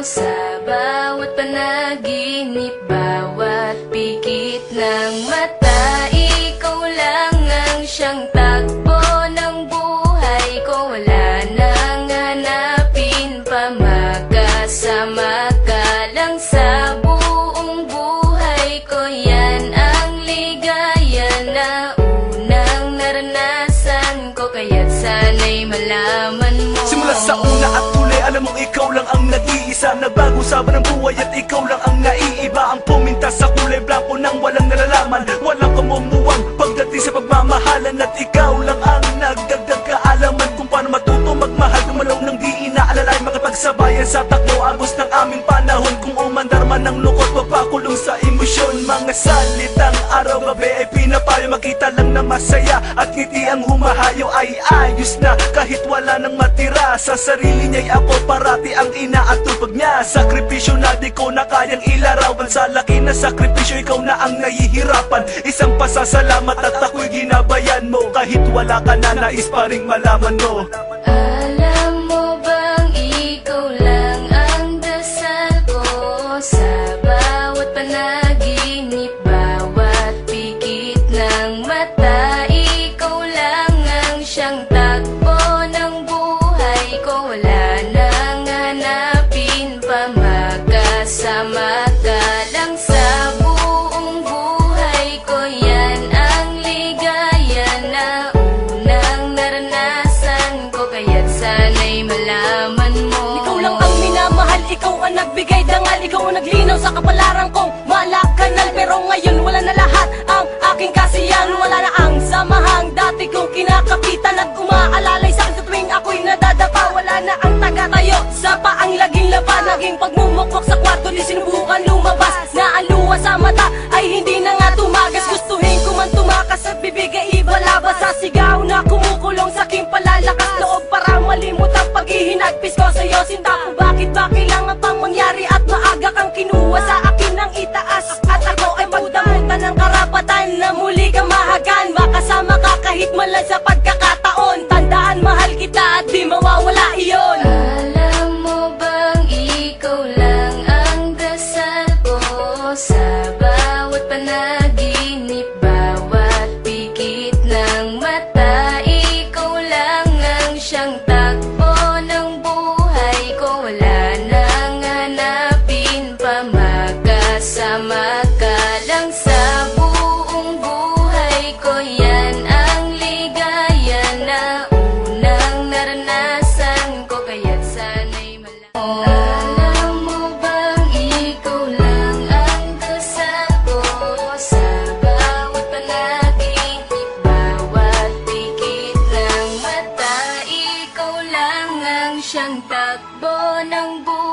sa bawat panaginip, bawat pikit ng mata. Ikaw lang ang siyang takbo ng buhay ko. Wala nang hanapin pa, magkasama ka lang sa buong buhay ko. Yan ang ligaya na unang naranasan ko, kaya't sana'y malaman mo. Simula sa una at huli, alam mong ikaw lang ang nag-iisa. Nagbago sa ng buhay at ikaw lang ang naiiba. Ang puminta sa kulay blanco nang walang nalalaman, walang kamumuwang pagdating sa pagmamahalan. At ikaw lang ang nagdagdag kaalaman kung paano matuto magmahal. Dumalaw ng di inaalalay, makipagsabayan sa takbo agos ng aming panahon. Kung umandar man ng lukot, magpakulong sa emosyon. Mga salitang araw-gabi ay pinapayo, makita lang na masaya at ngiti ang humahayo. Ay ayos na kahit wala nang matira, sa sarili niya'y ako parati ang inaatupag niya. Sakripisyo na di ko na kayang ilarawan, sa laki na sakripisyo ikaw na ang nahihirapan. Isang pasasalamat at ako'y ginabayan mo, kahit wala ka na nais pa ring malaman mo. Alam mo bang ikaw lang ang dasal ko sa bawat panaginip, bawat pikit ng mata. Ikaw lang ang siyang takbo ng buhay ko. Wala nang hanapin pa, magkasama ka lang sa buong buhay ko. Yan ang ligaya na unang naranasan ko, kaya't sana'y malaman mo. Ikaw lang ang minamahal, ikaw ang nagbigay dangal, ikaw ang naglinaw sa kapalaran kong malakanal. Pero ngayon wala na lahat ang aking kasiyahan, wala na ang samahang dati kong kinakapitan. At umaalalay sa akin sa tuwing ako'y nadadapa, wala na ang taga-tayo sa paang laging laba. Naging pagmumukwak sa kwarto, di sinubukan lumabas, na ang luha sa mata ay hindi na nga tumagas. Gustuhin ko man tumakas at bibig ay ibalabas, sa sigaw na kumukulong sa aking palalakas loob para malimot ang paghihinagpis ko sa'yo. Sinta ko bakit ba kailangan pang mangyari at maaga kang kinuha sa akin ng itaas. At ako ay magdamutan ng karapatan na muli kang mahagan, makasama ka kahit malan sa pagkakataon. Tandaan mahal kita at di mawawala iyon. Alam mo bang ikaw lang ang dasal ko sa bawat panaginip, bawat pikit ng mata. Ikaw lang ang siyang takbo ng buhay ko. Wala nang hanapin pa, magkasama ka lang sa buong buhay ko. Yan ang ligaya na unang naranasan ko, kaya't sana'y malaman mo. Alam mo bang ikaw lang ang dasal ko sa bawat panaginip, bawat pikit ng mata. Ikaw lang ang siyang takbo ng buhay